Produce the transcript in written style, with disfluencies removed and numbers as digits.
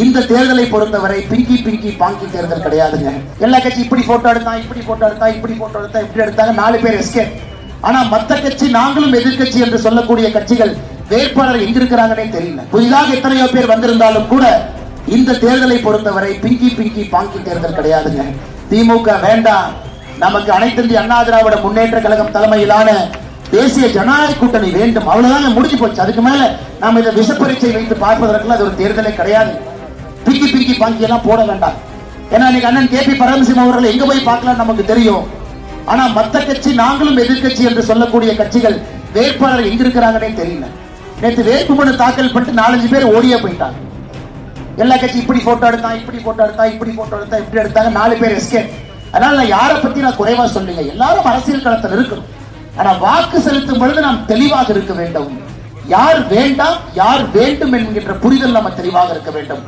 இந்த தேர்தலை பொறுத்தவரை பிங்கி பிங்கி பாங்கி தேர்தல் கிடையாதுங்க. எல்லா கட்சி இப்படி போட்டோ எடுத்தான், இப்படி போட்டோ எடுத்தா, இப்படி போட்டோ எடுத்தா, இப்படி எடுத்தாங்க, 4 பேர் எஸ்கேப். ஆனா மத்த கட்சி, நாங்களும் எதிர்கட்சி என்று சொல்லக்கூடிய கட்சிகள் வேட்பாளர் எங்க இருக்கிறாங்கன்னே தெரியல. புதிதாக எத்தனையோ பேர் வந்திருந்தாலும் கூட இந்த தேர்தலை பொறுத்தவரை பிங்கி பிங்கி பாங்கி தேர்தல் கிடையாதுங்க. திமுக வேண்டாம், நமக்கு அனைத்து இந்திய அண்ணா திராவிட முன்னேற்ற கழகம் தலைமையிலான தேசிய ஜனநாயக கூட்டணி வேண்டும். அவ்வளவுதான், முடிஞ்சு போச்சு. அதுக்கு மேல நாம இதை விஷப்பரீட்சை வைத்து பார்ப்பதற்கு அது ஒரு தேர்தலே கிடையாது. பிங்கி பிங்கி பாங்கி எல்லாம் போட வேண்டாம். ஏன்னா இன்னைக்கு அண்ணன் கே.பி. பரமசிவம் அவர்கள் எங்க போய் பார்க்கலாம் நமக்கு தெரியும். ஆனா மத்த கட்சி, நாங்களும் எதிர்கட்சி என்று சொல்லக்கூடிய கட்சிகள் வேட்பாளர் எங்க இருக்கிறாங்கன்னே தெரியல. நேற்று வேட்புமனு தாக்கல் பண்ணிட்டு 4-5 பேர் ஓடியே போயிட்டாங்க. எல்லா கட்சி இப்படி போட்டோ எடுத்தான், இப்படி போட்டோ எடுத்தா, இப்படி போட்டோ எடுத்தா, இப்படி எடுத்தாங்க, 4 பேர் எஸ்கேப். அதனால நான் யாரை பத்தி நான் குறைவா சொல்லுங்க, எல்லாரும் அரசியல் களத்தில் இருக்கணும். ஆனா வாக்கு செலுத்தும் பொழுது நாம் தெளிவாக இருக்க வேண்டும். யார் வேண்டாம், யார் வேண்டும் என்கின்ற புரிதல் நம்ம தெளிவாக இருக்க வேண்டும்.